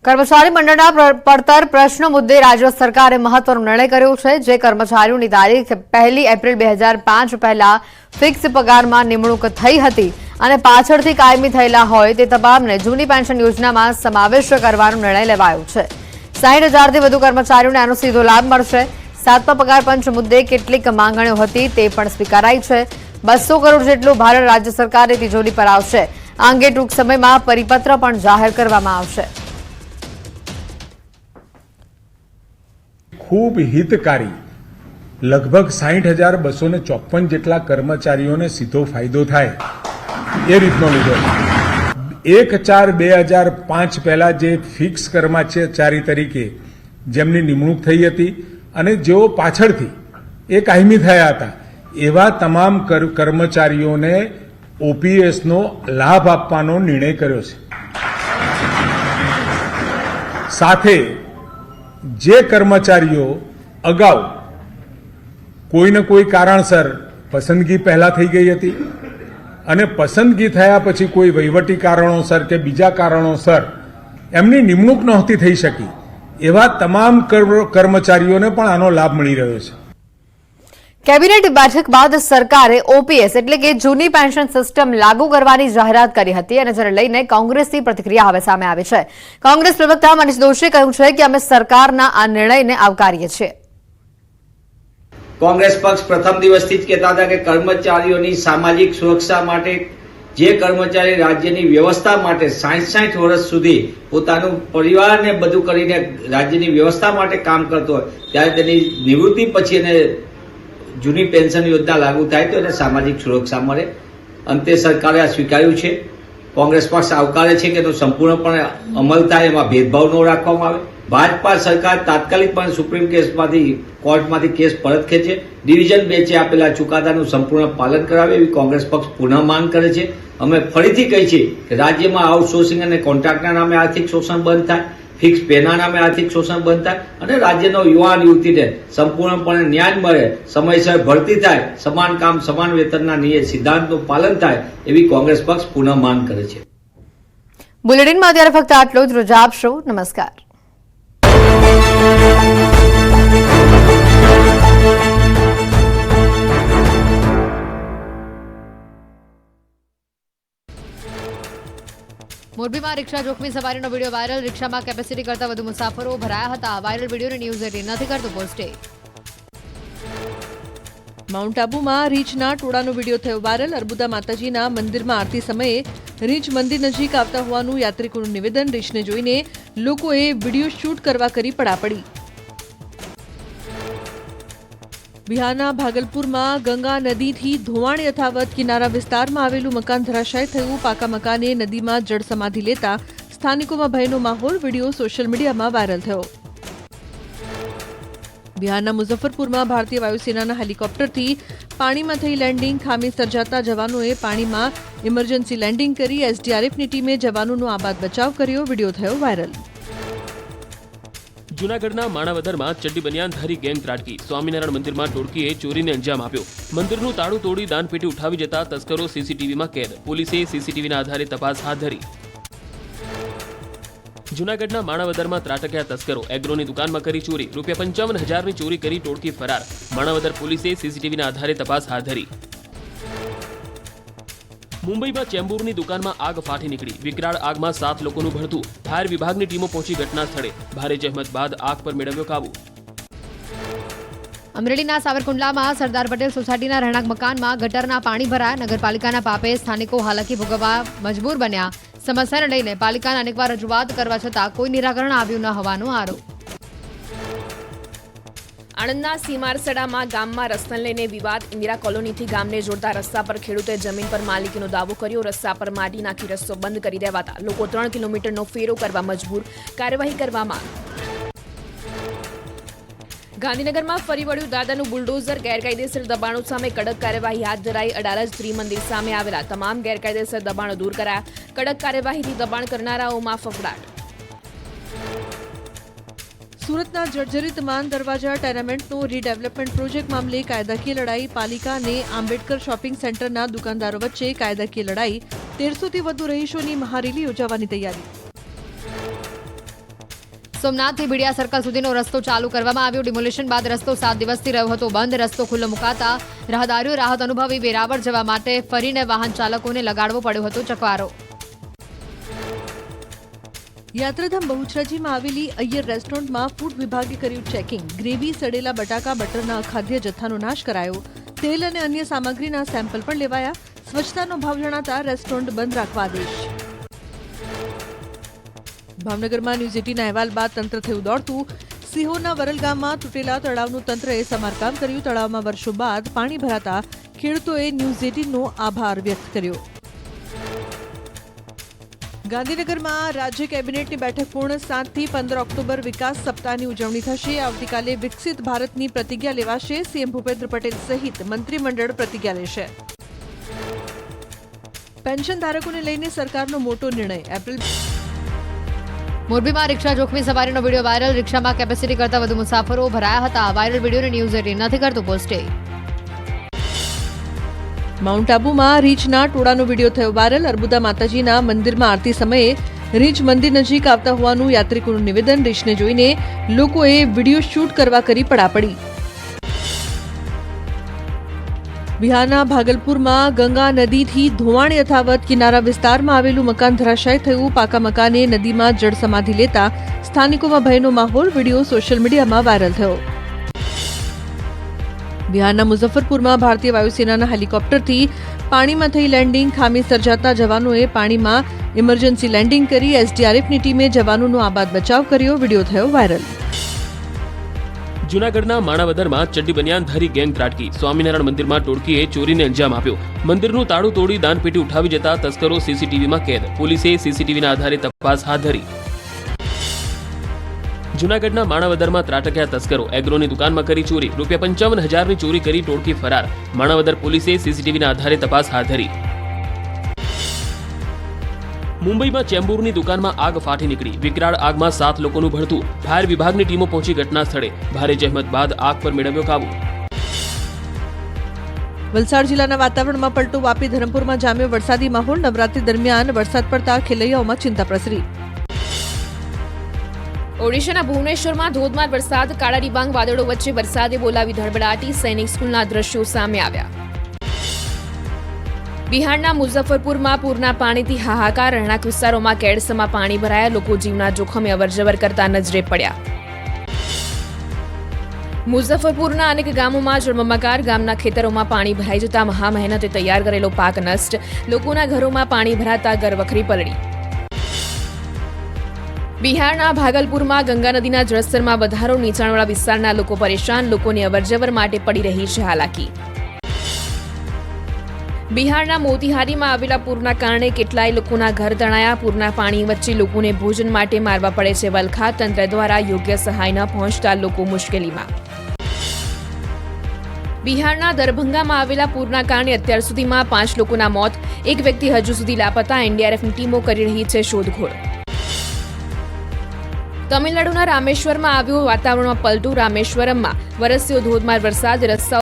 કર્મચારી મંડળના પડતર પ્રશ્નો મુદ્દે રાજ્ય સરકારે મહત્વનો નિર્ણય કર્યો છે, જે કર્મચારીઓની તારીખ 1 એપ્રિલ 2005 પહેલા ફિક્સ પગારમાં નિમણૂક થઈ હતી અને પાછળથી કાયમી થયેલા હોય તે તમામને જૂની પેન્શન યોજનામાં સમાવેશ કરવાનો નિર્ણય લેવાયો છે। 60,000થી વધુ કર્મચારીઓને આનો સીધો લાભ મળશે। 7મા પગાર પંચ મુદ્દે કેટલીક માંગણીઓ હતી તે પણ સ્વીકારાઈ છે। 200 કરોડ જેટલું ભારણ રાજ્ય સરકારની તિજોરી પર આવશે। આ અંગે ટૂંક સમયમાં પરિપત્ર પણ જાહેર કરવામાં આવશે। खूब हितकारी लगभग 60,254 જેટલા કર્મચારીઓને સીધો ફાયદો થાય એ રીતનો લીધો। 1/4/2005 પહેલા જે ફિક્સ કર્મચારી તરીકે જેમની નિમણૂક થઈ હતી અને જેઓ પાછળથી એ કાયમી થયા હતા એવા તમામ કર્મચારીઓને ઓપીએસનો લાભ આપવાનો નિર્ણય કર્યો છે। સાથે જે કર્મચારીઓ અગાઉ કોઈને કોઈ કારણસર પસંદગી પહેલા થઈ ગઈ હતી અને પસંદગી થયા પછી કોઈ વહીવટી કારણોસર કે બીજા કારણોસર એમની નિમણૂક નહોતી થઈ શકી એવા તમામ કર્મચારીઓને પણ આનો લાભ મળી રહ્યો છે। કેબિનેટ બેઠક બાદ સરકારે ઓપીએસ એટલે કે જૂની પેન્શન સિસ્ટમ લાગુ કરવાની જાહેરાત કરી હતી અને જેને લઈને કોંગ્રેસની પ્રતિક્રિયા હવે સામે આવી છે। કોંગ્રેસ પ્રવક્તા મનીષ દોશીએ કહ્યું છે કે અમે સરકારના આ નિર્ણયને આવકારીએ છીએ। કોંગ્રેસ પક્ષ પ્રથમ દિવસથી જ કહેતા હતા કે કર્મચારીઓની સામાજિક સુરક્ષા માટે જે કર્મચારી રાજ્યની વ્યવસ્થા માટે 60 વર્ષ સુધી પોતાનું પરિવારને બધું કરીને રાજ્યની વ્યવસ્થા માટે કામ કરતો હોય ત્યારે તેની નિવૃત્તિ પછી એને જૂની પેન્શન યોજના લાગુ થાય તો એને સામાજિક સુરક્ષા મળે। અંતે સરકારે આ સ્વીકાર્યું છે। કોંગ્રેસ પક્ષ આવકારે છે કે એનો સંપૂર્ણપણે અમલ થાય, એમાં ભેદભાવ ન રાખવામાં આવે। ભાજપા સરકાર તાત્કાલિકપણે સુપ્રીમ કોર્ટમાંથી કેસ પરત ખેંચે, ડિવિઝન બેન્ચે આપેલા ચુકાદાનું સંપૂર્ણ પાલન કરાવે એવી કોંગ્રેસ પક્ષ પુનઃ માંગ કરે છે। અમે ફરીથી કહીએ છીએ કે રાજ્યમાં આઉટસોર્સિંગ અને કોન્ટ્રાક્ટના નામે આર્થિક શોષણ બંધ થાય, ફિક્સ પેના નામે આર્થિક શોષણ બંધ થાય અને રાજ્યનો યુવાન યુવતીને સંપૂર્ણપણે ન્યાય મળે, સમયસર ભરતી થાય, સમાન કામ સમાન વેતનના સિદ્ધાંતનું પાલન થાય એવી કોંગ્રેસ પક્ષ પુનઃ માંગ કરે છે। બુલેટિનમાં અત્યારે ફક્ત આટલો જ। રજા આપશો। નમસ્કાર। મોરબીમાં રિક્ષા જોખમી સવારીનો વિડીયો વાયરલ। રિક્ષામાં કેપેસિટી કરતા વધુ મુસાફરો ભરાયા હતા। વાયરલ વિડીયોને ન્યૂઝ 18 નથી કરતું પોસ્ટે। માઉન્ટ આબુમાં રીંછના ટોળાનો વિડીયો થયો વાયરલ। અર્બુદા માતાજીના મંદિરમાં આરતી સમયે રીંછ મંદિર નજીક આવતા હોવાનું યાત્રિકોનું નિવેદન। રીંછને જોઈને લોકોએ વિડીયો શૂટ કરવા કરી પડાપડી। બિહારના ભાગલપુરમાં ગંગા નદીથી ધોવાણ યથાવત। કિનારા વિસ્તારમાં આવેલું મકાન ધરાશાય થયું। પાકા મકાને નદીમાં જળ સમાધિ લેતા સ્થાનિકોમાં ભયનો માહોલ। વિડીયો સોશિયલ મીડિયામાં વાયરલ થયો। બિહારના મુઝફ્ફરપુરમાં ભારતીય વાયુસેનાના હેલિકોપ્ટરથી પાણીમાં થઈ લેન્ડિંગ। ખામી સર્જાતા જવાનોએ પાણીમાં ઇમરજન્સી લેન્ડિંગ કરી। એસડીઆરએફની ટીમે જવાનોનો આબાદ બચાવ કર્યો। વિડીયો થયો વાયરલ। જૂનાગઢના માણાવદરમાં ચડ્ડી બનિયાનધારી ગેંગ ત્રાટકી। સ્વામિનારાયણ મંદિરમાં ટોળકીએ ચોરીને અંજામ આપ્યો। મંદિરનું તાળું તોડી દાનપેટી ઉઠાવી જતા તસ્કરો સીસીટીવીમાં કેદ। પોલીસે સીસીટીવીના આધારે તપાસ હાથ ધરી। જૂનાગઢના માણાવદરમાં ત્રાટક્યા તસ્કરો। એગ્રોની દુકાનમાં કરી ચોરી। ₹55,000ની ચોરી કરી ટોળકી ફરાર। માણાવદર પોલીસે સીસીટીવીના આધારે તપાસ હાથ ધરી। મુંબઈમાં ચેમ્બુરની દુકાનમાં આગ ફાટી નીકળી। વિકરાળ આગમાં 7 લોકોનું ભડતું। ફાયર વિભાગની ટીમો પહોંચી ઘટના સ્થળે। ભારે જહેમત બાદ આગ પર મેળવ્યો કાબુ। અમરેલીના સાવરકુંડલામાં સરદાર પટેલ સોસાયટીના રહેણાંક મકાનમાં ગટરના પાણી ભરાયા। નગરપાલિકાના પાપે સ્થાનિકો હાલાકી ભોગવવા મજબૂર બન્યા। સમસ્યાને લઈને પાલિકાને અનેકવાર રજૂઆત કરવા છતાં કોઈ નિરાકરણ આવ્યું ન હોવાનો આરોપ। આણંદના સીમારસડામાં ગામમાં રસ્તાને લઈને વિવાદ। ઇન્દિરા કોલોનીથી ગામને જોડતા રસ્તા પર ખેડૂતોએ જમીન પર માલિકીનો દાવો કર્યો। રસ્તા પર માટી નાખી રસ્તો બંધ કરી દેવાતા લોકો 3 કિલોમીટરનો ફેરો કરવા મજબૂર। કાર્યવાહી કરવામાં ગાંધીનગરમાં ફરી વળ્યું દાદાનું બુલડોઝર। ગેરકાયદેસર દબાણો સામે કડક કાર્યવાહી હાથ ધરાઈ। અડાલજ ત્રિમંદિર સામે આવેલા તમામ ગેરકાયદેસર દબાણો દૂર કરાયા। કડક કાર્યવાહીથી દબાણ કરનારાઓમાં ફફડાટ। સુરતના જર્જરિત માન દરવાજા ટેનામેન્ટનો રીડેવલપમેન્ટ પ્રોજેક્ટ મામલે કાયદાકીય લડાઈ। પાલિકા અને આંબેડકર શોપિંગ સેન્ટરના દુકાનદારો વચ્ચે કાયદાકીય લડાઈ। 1300થી વધુ રહીશોની મહારેલી યોજવાની તૈયારી। સોમનાથથી ભીડિયા સર્કલ સુધીનો રસ્તો ચાલુ કરવામાં આવ્યો. ડિમોલિશન બાદ રસ્તો 7 દિવસથી રહ્યો હતો બંધ. રસ્તો ખુલ્લો મુકાતા રાહદારીઓ રાહત અનુભવી વેરાવળ જવા માટે ફરીને વાહન ચાલકોને લગાડવો પડ્યો હતો ચકવારો. યાત્રાધામ બહુચરાજીમાં આવેલી અય્યર રેસ્ટોરન્ટમાં ફૂડ વિભાગે કર્યું ચેકિંગ. ગ્રેવી, સડેલા બટાકા, બટરના અખાદ્ય જથ્થાનો નાશ કરાયો. તેલ અને અન્ય સામગ્રીના સેમ્પલ પણ લેવાયા. સ્વચ્છતાનો ભાવ જણાતા રેસ્ટોરન્ટ બંધ રાખવા આદેશ. ભાવનગરમાં ન્યૂઝ 18ના અહેવાલ બાદ તંત્ર થયું દોડતું. સિહોરના વરલ ગામમાં તૂટેલા તળાવનું તંત્રએ સમારકામ કર્યું. તળાવમાં વર્ષો બાદ પાણી ભરાતા ખેડૂતોએ ન્યૂઝ 18નો આભાર વ્યક્ત કર્યો. ગાંધીનગરમાં રાજ્ય કેબિનેટની બેઠક પૂર્ણ. 7 થી 15 ઓક્ટોબર વિકાસ સપ્તાહની ઉજવણી થશે. આવતીકાલે વિકસિત ભારતની પ્રતિજ્ઞા લેવાશે. સીએમ ભૂપેન્દ્ર પટેલ સહિત મંત્રીમંડળ પ્રતિજ્ઞા લેશે. પેન્શન ધારકોને લઈને સરકારનો મોટો નિર્ણય. એપ્રિલ મોરબીમાં રિક્ષા જોખમી સવારીનો વિડીયો વાયરલ. રિક્ષામાં કેપેસિટી કરતા વધુ મુસાફરો ભરાયા હતા. વાયરલ વિડીયોને ન્યૂઝ 18 નથી કરતું પોસ્ટે. માઉન્ટ આબુમાં રીંછના ટોળાનો વિડીયો થયો વાયરલ. અર્બુદા માતાજીના મંદિરમાં આરતી સમયે રીંછ મંદિર નજીક આવતા હોવાનું યાત્રિકોનું નિવેદન. રીંછને જોઈને લોકોએ વિડીયો શૂટ કરવા કરી પડાપડી. બિહારના ભાગલપુરમાં ગંગા નદીથી ધોવાણ યથાવત કિનારા વિસ્તારમાં આવેલું મકાન ધરાશાયી થયું. પાકા મકાને નદીમાં જળ સમાધિ લેતા સ્થાનિકોમાં ભયનો માહોલ. વિડીયો સોશિયલ મીડિયામાં વાયરલ થયો. બિહારના મુઝફ્ફરપુરમાં ભારતીય વાયુસેનાના હેલિકોપ્ટરથી પાણીમાં થઈ લેન્ડિંગ. ખામી સર્જાતા જવાનોએ પાણીમાં ઇમરજન્સી લેન્ડિંગ કરી. એસડીઆરએફની ટીમે જવાનોનો આબાદ બચાવ કર્યો. વિડીયો થયો વાયરલ. જૂનાગઢના માણાવદરમાં ચડ્ડી બનિયાનધારી ગેંગ ત્રાટકી. સ્વામિનારાયણ મંદિરમાં ટોળકીએ ચોરીને અંજામ આપ્યો. મંદિરનું તાળું તોડી દાનપેટી ઉઠાવી જતા તસ્કરો સીસીટીવીમાં કેદ. પોલીસે સીસીટીવીના આધારે તપાસ હાથ ધરી. જૂનાગઢના માણાવદરમાં ત્રાટક્યા તસ્કરો. એગ્રોની દુકાનમાં કરી ચોરી. ₹55,000ની ચોરી કરી ટોળકી ફરાર. માણાવદર પોલીસે સીસીટીવીના આધારે તપાસ હાથ ધરી. મુંબઈમાં ચેમ્બુરની દુકાનમાં આગ ફાટી નીકળી. વિકરાળ આગમાં 7 લોકોનું ભડતું. ફાયર વિભાગની ટીમો પહોંચી ઘટના સ્થળે. ભારે જહેમત બાદ આગ પર મેળવ્યો કાબુ. વલસાડ જિલ્લાના વાતાવરણમાં પલટો. વાપી, ધરમપુરમાં જામ્યો વરસાદી માહોલ. નવરાત્રી દરમિયાન વરસાદ પડતા ખેલૈયાઓમાં ચિંતા પ્રસરી. ઓડિશાના ભુવનેશ્વરમાં ધોધમાર વરસાદ. કાળા ડિબાંગ વાદળો વચ્ચે વરસાદે બોલાવી ધડબડાટી. સૈનિક સ્કૂલના દ્રશ્યો સામે આવ્યા. બિહારના મુઝફ્ફરપુરમાં પૂરના પાણીથી હાહાકાર. રહેણાંક વિસ્તારોમાં કેડસમાં પાણી ભરાયા. લોકો જીવના જોખમે અવરજવર કરતા નજરે પડ્યા. મુઝફ્ફરપુરના અનેક ગામોમાં જળબંબાકાર. ગામના ખેતરોમાં પાણી ભરાઈ જતા મહા મહેનતે તૈયાર કરેલો પાક નષ્ટ. લોકોના ઘરોમાં પાણી ભરાતા ઘરવખરી પલળી. બિહારના ભાગલપુરમાં ગંગા નદીના જળસ્તરમાં વધારો. નીચાણવાળા વિસ્તારના લોકો પરેશાન. લોકોની અવરજવર માટે પડી રહી છે હાલાકી. બિહારના મોતીહારીમાં આવેલા પૂરના કારણે કેટલાય લોકોના ઘર તણાયા. પૂરના પાણી વચ્ચે લોકોને ભોજન માટે મારવા પડે છે વલખા. તંત્ર દ્વારા યોગ્ય સહાય ન પહોંચતા લોકો મુશ્કેલીમાં. બિહારના દરભંગામાં આવેલા પૂરના કારણે અત્યાર સુધીમાં 5 લોકોના મોત. એક વ્યક્તિ હજુ સુધી લાપતા. એનડીઆરએફની ટીમો કરી રહી છે શોધખોળ. તમિલનાડુના રામેશ્વરમાં આવ્યો વાતાવરણમાં પલટો. રામેશ્વરમમાં વરસ્યો ધોધમાર વરસાદ. રસ્તાઓ